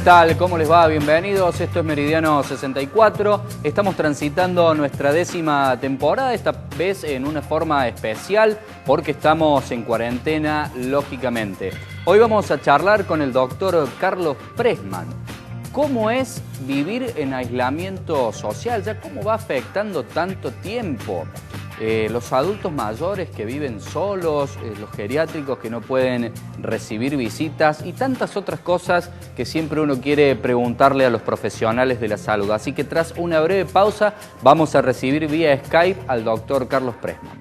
tal? ¿Cómo les va? Bienvenidos. Esto es Meridiano 64. Estamos transitando nuestra 10ª temporada, esta vez en una forma especial porque estamos en cuarentena, lógicamente. Hoy vamos a charlar con el doctor Carlos Pressman. ¿Cómo es vivir en aislamiento social? ¿Ya cómo va afectando tanto tiempo? Los adultos mayores que viven solos, los geriátricos que no pueden recibir visitas y tantas otras cosas que siempre uno quiere preguntarle a los profesionales de la salud. Así que tras una breve pausa vamos a recibir vía Skype al doctor Carlos Pressman.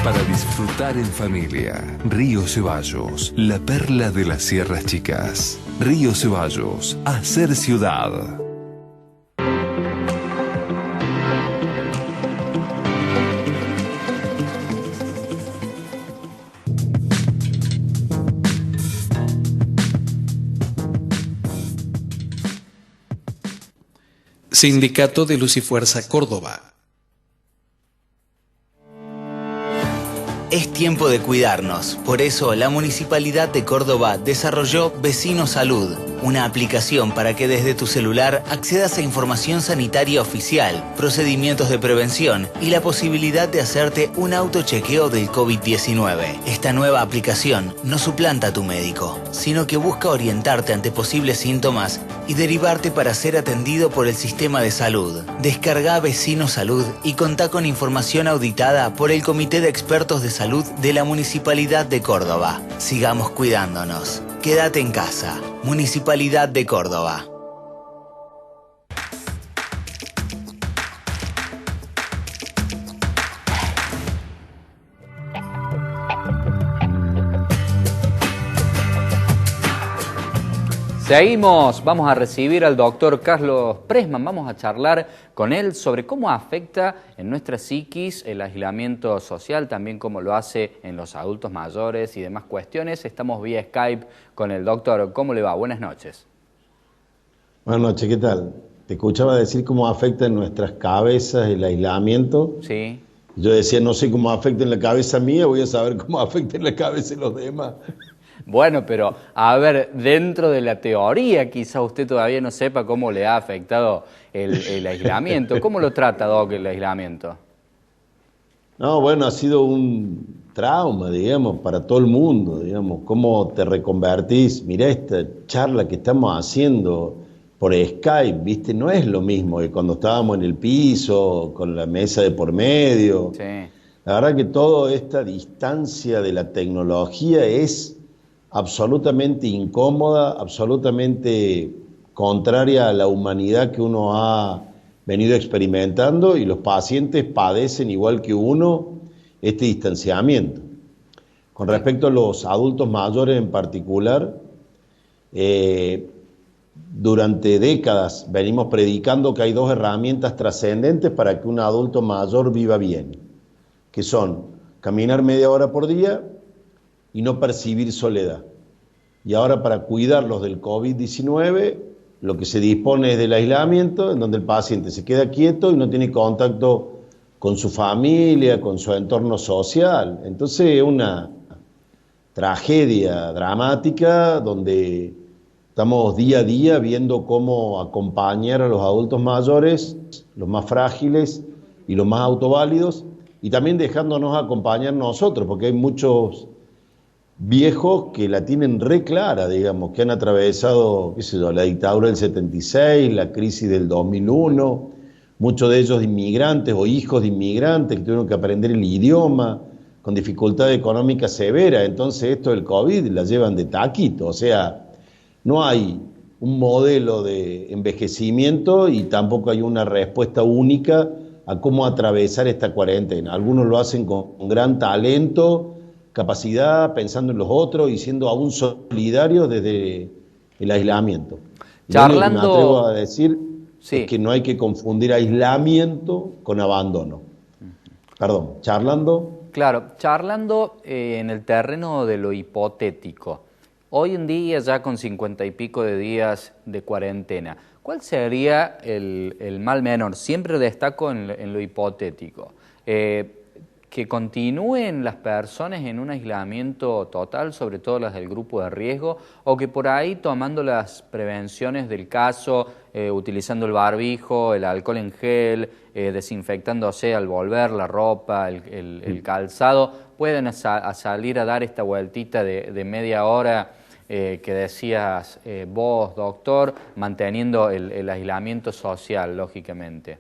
Para disfrutar en familia. Río Ceballos, la perla de las Sierras Chicas. Río Ceballos, hacer ciudad. Sindicato de Luz y Fuerza Córdoba. Es tiempo de cuidarnos, por eso la Municipalidad de Córdoba desarrolló Vecino Salud, una aplicación para que desde tu celular accedas a información sanitaria oficial, procedimientos de prevención y la posibilidad de hacerte un autochequeo del COVID-19. Esta nueva aplicación no suplanta a tu médico, sino que busca orientarte ante posibles síntomas y derivarte para ser atendido por el sistema de salud. Descarga Vecino Salud y contá con información auditada por el Comité de Expertos de Salud de la Municipalidad de Córdoba. Sigamos cuidándonos. Quédate en casa. Municipalidad de Córdoba. Seguimos, vamos a recibir al doctor Carlos Pressman, vamos a charlar con él sobre cómo afecta en nuestra psiquis el aislamiento social, también cómo lo hace en los adultos mayores y demás cuestiones. Estamos vía Skype con el doctor. ¿Cómo le va? Buenas noches. Buenas noches, ¿qué tal? Te escuchaba decir cómo afecta en nuestras cabezas el aislamiento. Sí. Yo decía, no sé cómo afecta en la cabeza mía, voy a saber cómo afecta en la cabeza de los demás. Bueno, pero a ver, dentro de la teoría quizá usted todavía no sepa cómo le ha afectado el aislamiento. ¿Cómo lo trata, Doc, el aislamiento? No, bueno, ha sido un trauma, digamos, para todo el mundo, digamos, cómo te reconvertís. Mirá esta charla que estamos haciendo por Skype, ¿viste? No es lo mismo que cuando estábamos en el piso, con la mesa de por medio. Sí. La verdad que toda esta distancia de la tecnología es absolutamente incómoda, absolutamente contraria a la humanidad que uno ha venido experimentando, y los pacientes padecen igual que uno este distanciamiento. Con respecto a los adultos mayores en particular, durante décadas venimos predicando que hay dos herramientas trascendentes para que un adulto mayor viva bien, que son caminar media hora por día y no percibir soledad. Y ahora, para cuidarlos del COVID-19, lo que se dispone es del aislamiento, en donde el paciente se queda quieto y no tiene contacto con su familia, con su entorno social. Entonces es una tragedia dramática donde estamos día a día viendo cómo acompañar a los adultos mayores, los más frágiles y los más autoválidos, y también dejándonos acompañar nosotros, porque hay muchos viejos que la tienen re clara, digamos, que han atravesado, qué sé yo, la dictadura del 76, la crisis del 2001, muchos de ellos inmigrantes o hijos de inmigrantes que tuvieron que aprender el idioma con dificultad económica severa. Entonces esto del COVID la llevan de taquito, o sea, no hay un modelo de envejecimiento y tampoco hay una respuesta única a cómo atravesar esta cuarentena. Algunos lo hacen con gran talento, capacidad, pensando en los otros y siendo aún solidarios desde el aislamiento. Charlando... Lo único que me atrevo a decir sí. es que no hay que confundir aislamiento con abandono. Perdón, charlando... Claro, charlando en el terreno de lo hipotético. Hoy en día, ya con 50 y pico de días de cuarentena, ¿cuál sería el mal menor? Siempre destaco en lo hipotético. que continúen las personas en un aislamiento total, sobre todo las del grupo de riesgo, o que por ahí tomando las prevenciones del caso, utilizando el barbijo, el alcohol en gel, desinfectándose al volver la ropa, el calzado, pueden salir a dar esta vueltita de media hora que decías vos, doctor, manteniendo el aislamiento social, lógicamente?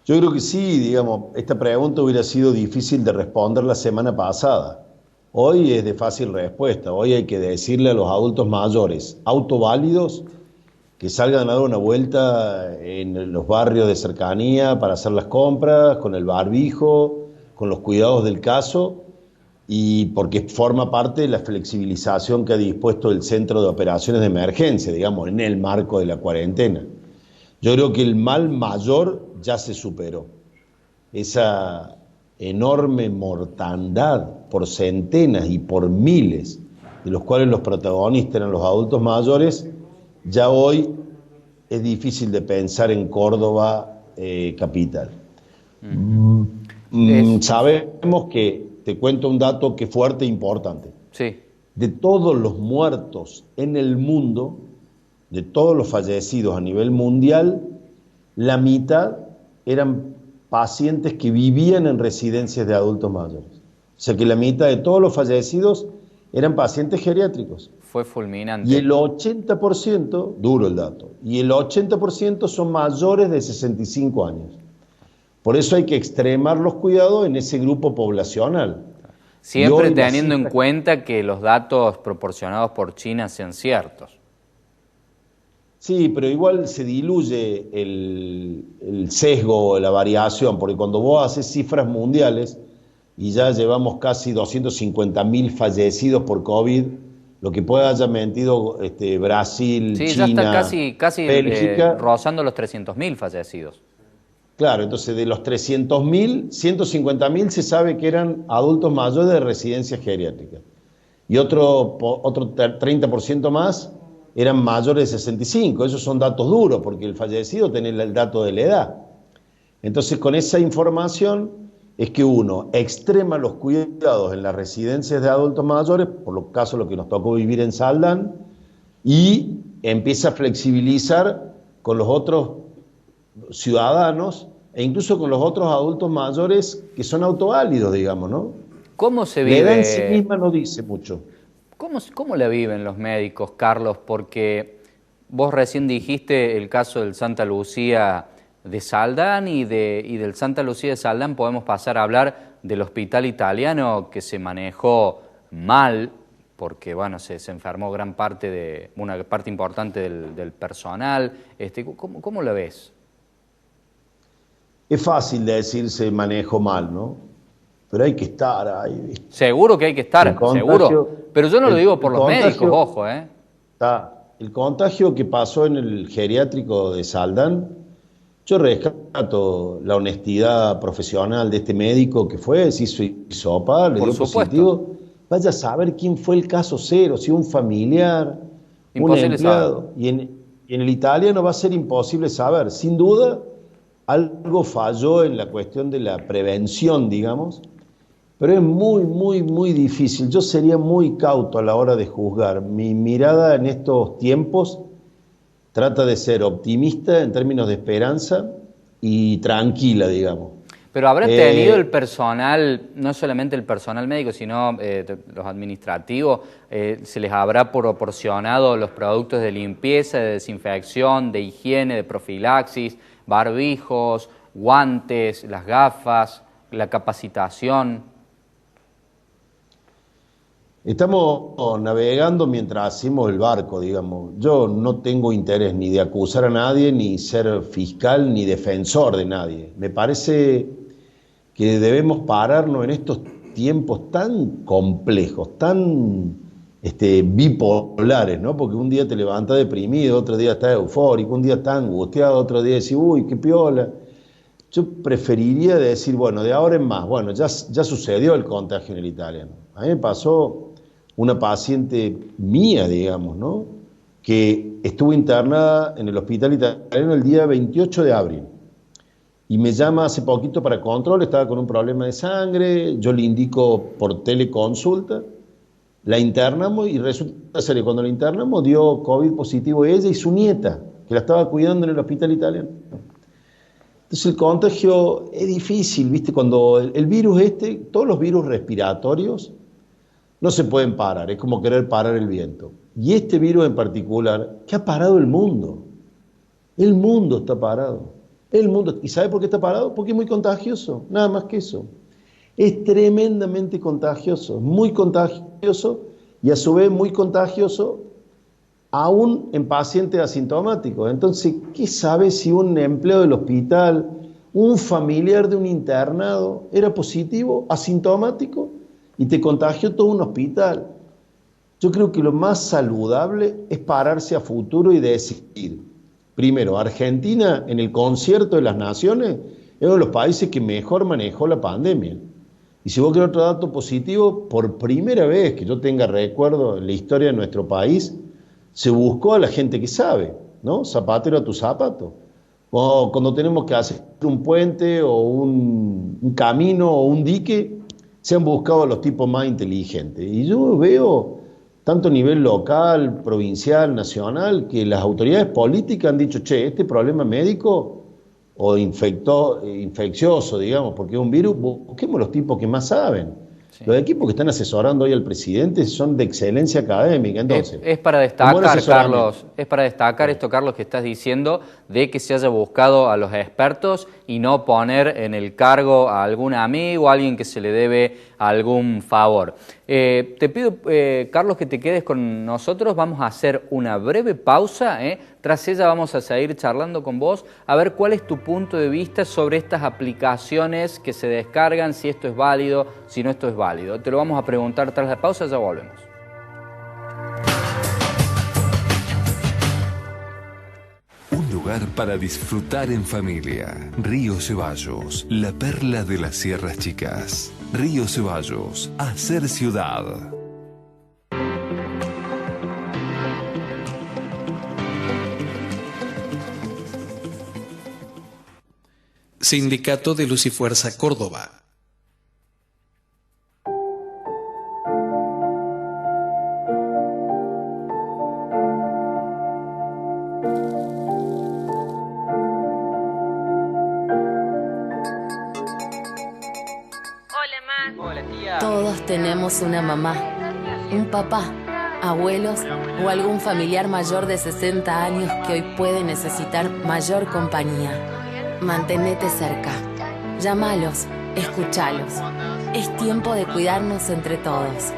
Yo creo que sí, digamos, esta pregunta hubiera sido difícil de responder la semana pasada. Hoy es de fácil respuesta. Hoy hay que decirle a los adultos mayores autoválidos que salgan a dar una vuelta en los barrios de cercanía para hacer las compras, con el barbijo, con los cuidados del caso, y porque forma parte de la flexibilización que ha dispuesto el Centro de Operaciones de Emergencia, digamos, en el marco de la cuarentena. Yo creo que el mal mayor ya se superó. Esa enorme mortandad por centenas y por miles, de los cuales los protagonistas eran los adultos mayores, ya hoy es difícil de pensar en Córdoba capital. Sabemos que, te cuento un dato que es fuerte e importante. Sí. De todos los muertos en el mundo, de todos los fallecidos a nivel mundial, la mitad eran pacientes que vivían en residencias de adultos mayores. O sea que la mitad de todos los fallecidos eran pacientes geriátricos. Fue fulminante. Y el 80%, duro el dato, y el 80% son mayores de 65 años. Por eso hay que extremar los cuidados en ese grupo poblacional. Siempre teniendo en cuenta que los datos proporcionados por China sean ciertos. Sí, pero igual se diluye el sesgo, la variación, porque cuando vos haces cifras mundiales, y ya llevamos casi 250.000 fallecidos por COVID, lo que pueda haya mentido Brasil, sí, China, ya está casi Bélgica, rozando los 300.000 fallecidos. Claro, entonces de los 300.000, 150.000 se sabe que eran adultos mayores de residencias geriátricas. Y otro 30% más eran mayores de 65. Esos son datos duros, porque el fallecido tiene el dato de la edad. Entonces, con esa información es que uno extrema los cuidados en las residencias de adultos mayores, por lo caso lo que nos tocó vivir en Saldán, y empieza a flexibilizar con los otros ciudadanos e incluso con los otros adultos mayores que son autoválidos, digamos, ¿no? ¿Cómo se vive? La edad en sí misma no dice mucho. ¿Cómo la viven los médicos, Carlos? Porque vos recién dijiste el caso del Santa Lucía de Saldán y del Santa Lucía de Saldán podemos pasar a hablar del hospital italiano que se manejó mal porque bueno, se enfermó una parte importante del personal. ¿Cómo lo ves? Es fácil de decirse manejo mal, ¿no? Pero hay que estar ahí, ¿viste? Seguro que hay que estar, seguro. Pero yo no lo digo por los médicos, ojo, ¿eh? El contagio que pasó en el geriátrico de Saldán, yo rescato la honestidad profesional de este médico que fue, se hizo hisopar, le dio positivo. Vaya a saber quién fue el caso cero, si un familiar, un empleado. Y en el italiano va a ser imposible saber. Sin duda, algo falló en la cuestión de la prevención, digamos, pero es muy, muy, muy difícil. Yo sería muy cauto a la hora de juzgar. Mi mirada en estos tiempos trata de ser optimista en términos de esperanza y tranquila, digamos. Pero habrá tenido el personal, no solamente el personal médico, sino los administrativos, se les habrá proporcionado los productos de limpieza, de desinfección, de higiene, de profilaxis, barbijos, guantes, las gafas, la capacitación. Estamos navegando mientras hacemos el barco, digamos. Yo no tengo interés ni de acusar a nadie, ni ser fiscal, ni defensor de nadie. Me parece que debemos pararnos en estos tiempos tan complejos, tan bipolares, ¿no? Porque un día te levantas deprimido, otro día estás eufórico, un día estás angustiado, otro día decís, uy, qué piola. Yo preferiría decir, bueno, de ahora en más, bueno, ya sucedió el contagio en el italiano. A mí me pasó una paciente mía, digamos, ¿no? Que estuvo internada en el hospital italiano el día 28 de abril. y me llama hace poquito para control, estaba con un problema de sangre, yo le indico por teleconsulta, la internamos y resulta ser que cuando la internamos dio COVID positivo ella y su nieta, que la estaba cuidando en el hospital italiano. Entonces el contagio es difícil, ¿viste? Cuando el virus todos los virus respiratorios no se pueden parar, es como querer parar el viento. Y este virus en particular, que ha parado el mundo está parado. El mundo, ¿y sabe por qué está parado? Porque es muy contagioso, nada más que eso. Es tremendamente contagioso, muy contagioso y a su vez muy contagioso aún en pacientes asintomáticos. Entonces, ¿qué sabe si un empleado del hospital, un familiar de un internado era positivo, asintomático y te contagió todo un hospital? Yo creo que lo más saludable es pararse a futuro y decir, primero, Argentina en el concierto de las naciones es uno de los países que mejor manejó la pandemia. Y si vos querés otro dato positivo, por primera vez que yo tenga recuerdo en la historia de nuestro país, se buscó a la gente que sabe, ¿no? Zapatero a tu zapato. O cuando tenemos que hacer un puente o un camino o un dique, se han buscado a los tipos más inteligentes. Y yo veo, tanto a nivel local, provincial, nacional, que las autoridades políticas han dicho, che, este problema médico o infeccioso, digamos, porque es un virus, busquemos los tipos que más saben. Sí. Los equipos que están asesorando hoy al presidente son de excelencia académica. Entonces, es para destacar, Carlos, es para destacar esto, Carlos, que estás diciendo, de que se haya buscado a los expertos y no poner en el cargo a algún amigo, a alguien que se le debe algún favor. Te pido, Carlos, que te quedes con nosotros. Vamos a hacer una breve pausa. Tras ella vamos a seguir charlando con vos, a ver cuál es tu punto de vista sobre estas aplicaciones que se descargan, si esto es válido, si no esto es válido. Te lo vamos a preguntar tras la pausa, ya volvemos. Un lugar para disfrutar en familia. Río Ceballos, la perla de las Sierras Chicas. Río Ceballos, hacer ciudad. Sindicato de Luz y Fuerza Córdoba. Todos tenemos una mamá, un papá, abuelos o algún familiar mayor de 60 años que hoy puede necesitar mayor compañía. Mantenete cerca, llámalos, escúchalos. Es tiempo de cuidarnos entre todos.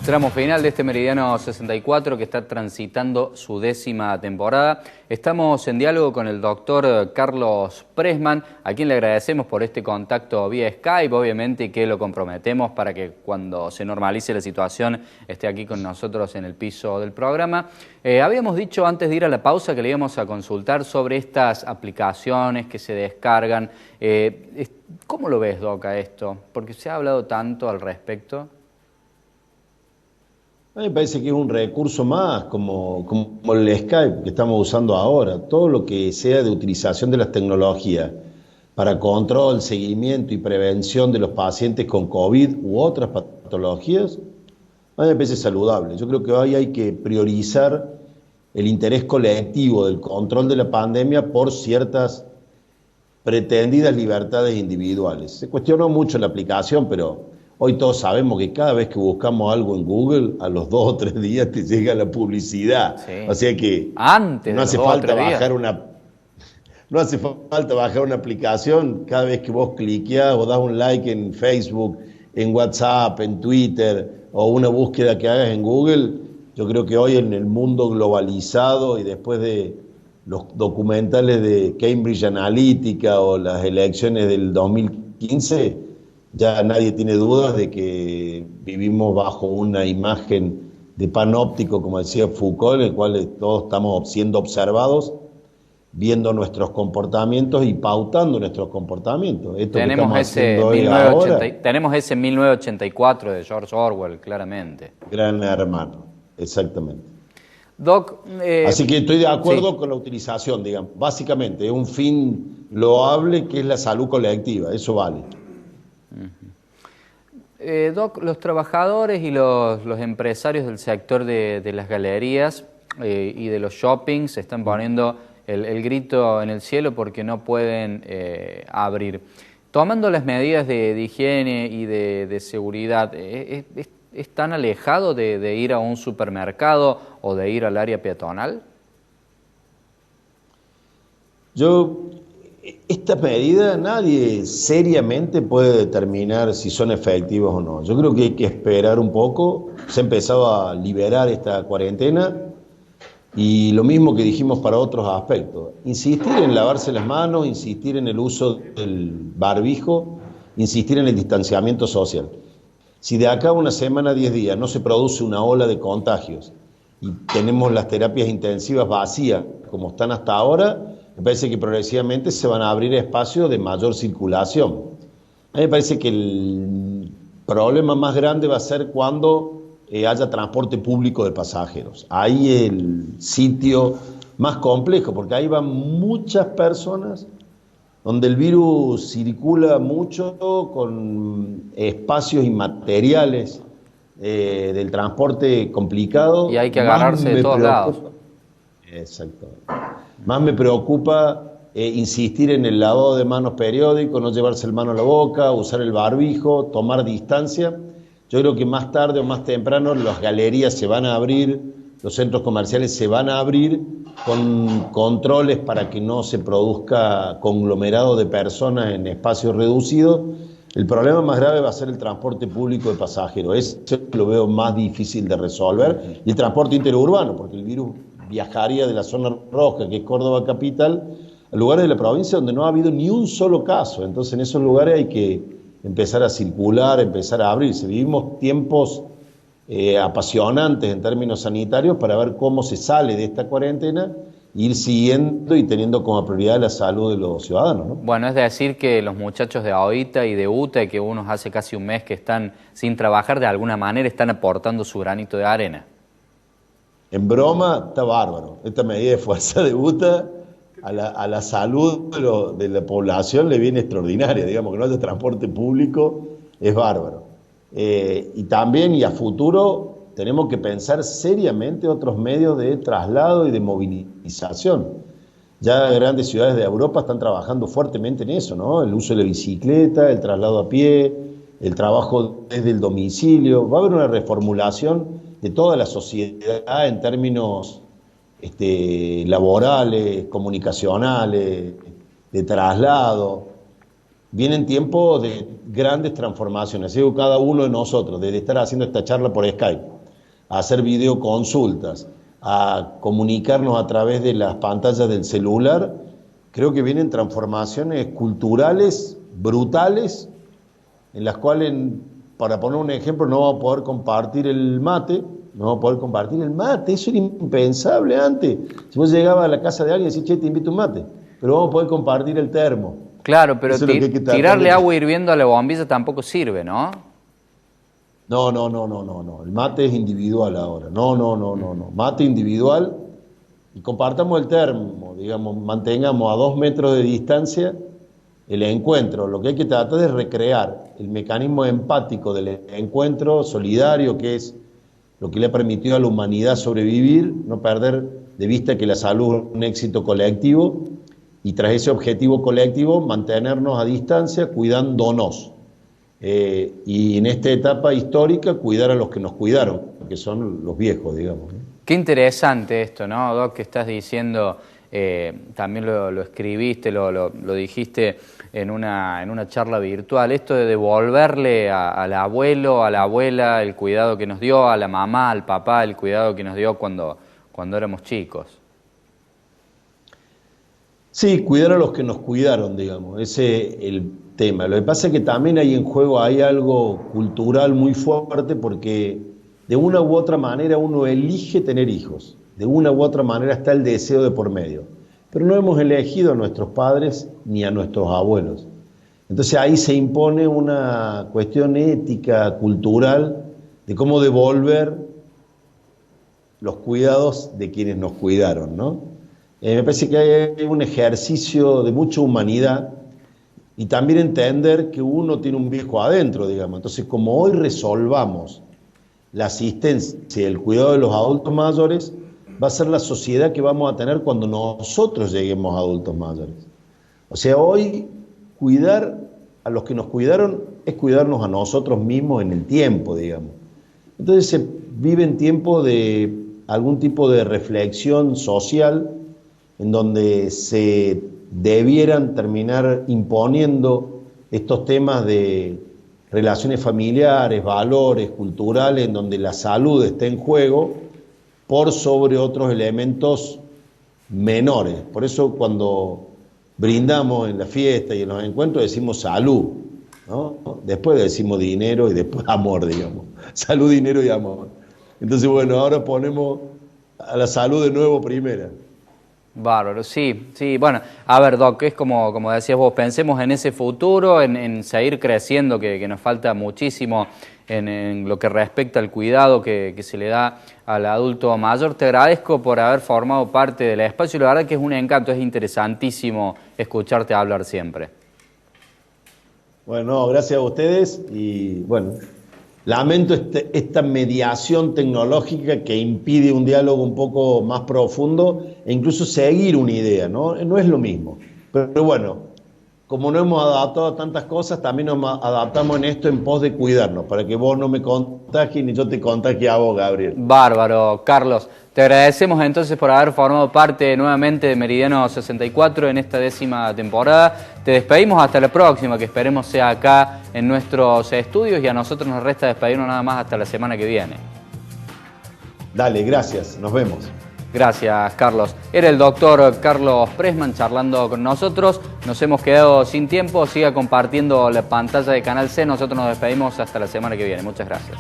Tramo final de este Meridiano 64 que está transitando su 10ª temporada. Estamos en diálogo con el doctor Carlos Pressman, a quien le agradecemos por este contacto vía Skype, obviamente que lo comprometemos para que cuando se normalice la situación esté aquí con nosotros en el piso del programa. Habíamos dicho antes de ir a la pausa que le íbamos a consultar sobre estas aplicaciones que se descargan. ¿Cómo lo ves, Doc, a esto? Porque se ha hablado tanto al respecto. A mí me parece que es un recurso más, como el Skype que estamos usando ahora. Todo lo que sea de utilización de las tecnologías para control, seguimiento y prevención de los pacientes con COVID u otras patologías, a mí me parece saludable. Yo creo que hoy hay que priorizar el interés colectivo del control de la pandemia por ciertas pretendidas libertades individuales. Se cuestionó mucho la aplicación, pero hoy todos sabemos que cada vez que buscamos algo en Google, a los 2 o 3 días te llega la publicidad. Sí. O sea que antes no hace falta bajar una aplicación. Cada vez que vos cliqueás o das un like en Facebook, en WhatsApp, en Twitter o una búsqueda que hagas en Google, yo creo que hoy en el mundo globalizado y después de los documentales de Cambridge Analytica o las elecciones del 2015, ya nadie tiene dudas de que vivimos bajo una imagen de panóptico, como decía Foucault, en el cual todos estamos siendo observados, viendo nuestros comportamientos y pautando nuestros comportamientos. Esto tenemos ese 1984 de George Orwell, claramente. Gran Hermano, exactamente. Doc, así que estoy de acuerdo con la utilización, digamos. Básicamente, es un fin loable que es la salud colectiva, eso vale. Doc, los trabajadores y los empresarios del sector de las galerías y de los shoppings están poniendo el grito en el cielo porque no pueden abrir. Tomando las medidas de higiene y de seguridad, ¿es tan alejado de ir a un supermercado o de ir al área peatonal? Esta medida nadie seriamente puede determinar si son efectivos o no. Yo creo que hay que esperar un poco. Se ha empezado a liberar esta cuarentena y lo mismo que dijimos para otros aspectos. Insistir en lavarse las manos, insistir en el uso del barbijo, insistir en el distanciamiento social. Si de acá a una semana, 10 días, no se produce una ola de contagios y tenemos las terapias intensivas vacías como están hasta ahora, me parece que progresivamente se van a abrir espacios de mayor circulación. A mí me parece que el problema más grande va a ser cuando haya transporte público de pasajeros. Ahí el sitio más complejo, porque ahí van muchas personas, donde el virus circula mucho con espacios inmateriales del transporte complicado. Y hay que agarrarse de todos lados. Exactamente. Más me preocupa insistir en el lavado de manos periódico, no llevarse el mano a la boca, usar el barbijo, tomar distancia. Yo creo que más tarde o más temprano las galerías se van a abrir, los centros comerciales se van a abrir con controles para que no se produzca conglomerado de personas en espacios reducidos. El problema más grave va a ser el transporte público de pasajeros. Eso lo veo más difícil de resolver. Y el transporte interurbano, porque el virus viajaría de la zona roja, que es Córdoba capital, a lugares de la provincia donde no ha habido ni un solo caso. Entonces en esos lugares hay que empezar a circular, empezar a abrirse. Vivimos tiempos apasionantes en términos sanitarios para ver cómo se sale de esta cuarentena, ir siguiendo y teniendo como prioridad la salud de los ciudadanos, ¿no? Bueno, es decir que los muchachos de AOITA y de UTA, que unos hace casi un mes que están sin trabajar, de alguna manera están aportando su granito de arena. En broma, está bárbaro. Esta medida de fuerza de UTA a la salud de la población le viene extraordinaria. Digamos que no haya transporte público es bárbaro. Y también, y a futuro, tenemos que pensar seriamente otros medios de traslado y de movilización. Ya grandes ciudades de Europa están trabajando fuertemente en eso, ¿no? El uso de la bicicleta, el traslado a pie, el trabajo desde el domicilio. Va a haber una reformulación de toda la sociedad en términos laborales, comunicacionales, de traslado. Vienen tiempos de grandes transformaciones. Digo, cada uno de nosotros, desde estar haciendo esta charla por Skype a hacer videoconsultas, a comunicarnos a través de las pantallas del celular, creo que vienen transformaciones culturales brutales, en las cuales, para poner un ejemplo, no vamos a poder compartir el mate, eso era impensable antes. Si vos llegabas a la casa de alguien y decís, che, te invito un mate, pero vamos a poder compartir el termo. Claro, pero tirarle agua hirviendo a la bombilla tampoco sirve, ¿no? No. El mate es individual ahora. No. Mate individual y compartamos el termo, digamos, mantengamos a 2 metros de distancia el encuentro. Lo que hay que tratar es recrear el mecanismo empático del encuentro solidario, que es lo que le ha permitido a la humanidad sobrevivir, no perder de vista que la salud es un éxito colectivo y tras ese objetivo colectivo mantenernos a distancia cuidándonos. Y en esta etapa histórica cuidar a los que nos cuidaron, que son los viejos, digamos. Qué interesante esto, ¿no, Doc? Que estás diciendo, también lo escribiste, lo dijiste en una charla virtual, esto de devolverle al abuelo, a la abuela el cuidado que nos dio, a la mamá, al papá el cuidado que nos dio cuando éramos chicos. Sí, cuidar a los que nos cuidaron, digamos, ese es el tema. Lo que pasa es que también hay en juego algo cultural muy fuerte, porque de una u otra manera uno elige tener hijos, de una u otra manera está el deseo de por medio, pero no hemos elegido a nuestros padres ni a nuestros abuelos. Entonces ahí se impone una cuestión ética, cultural, de cómo devolver los cuidados de quienes nos cuidaron, ¿no? Me parece que hay un ejercicio de mucha humanidad y también entender que uno tiene un viejo adentro, digamos. Entonces, como hoy resolvamos la asistencia y el cuidado de los adultos mayores, va a ser la sociedad que vamos a tener cuando nosotros lleguemos a adultos mayores. O sea, hoy cuidar a los que nos cuidaron es cuidarnos a nosotros mismos en el tiempo, digamos. Entonces se vive en tiempo de algún tipo de reflexión social en donde se debieran terminar imponiendo estos temas de relaciones familiares, valores, culturales, en donde la salud está en juego por sobre otros elementos menores. Por eso cuando brindamos en la fiesta y en los encuentros decimos salud, ¿no? Después decimos dinero y después amor, digamos. Salud, dinero y amor. Entonces, bueno, ahora ponemos a la salud de nuevo primera. Bárbaro, sí, bueno, a ver, Doc, es como decías vos, pensemos en ese futuro, en seguir creciendo, que nos falta muchísimo en lo que respecta al cuidado que se le da al adulto mayor. Te agradezco por haber formado parte del espacio y la verdad que es un encanto, es interesantísimo escucharte hablar siempre. Bueno, gracias a ustedes y bueno, lamento esta mediación tecnológica que impide un diálogo un poco más profundo e incluso seguir una idea, ¿no? No es lo mismo. Pero bueno, como no hemos adaptado a tantas cosas, también nos adaptamos en esto en pos de cuidarnos, para que vos no me contagies ni yo te contagie a vos, Gabriel. Bárbaro, Carlos. Te agradecemos entonces por haber formado parte nuevamente de Meridiano 64 en esta 10ª temporada. Te despedimos hasta la próxima, que esperemos sea acá en nuestros estudios, y a nosotros nos resta despedirnos nada más hasta la semana que viene. Dale, gracias, nos vemos. Gracias, Carlos. Era el doctor Carlos Pressman charlando con nosotros. Nos hemos quedado sin tiempo. Siga compartiendo la pantalla de Canal C. Nosotros nos despedimos hasta la semana que viene. Muchas gracias.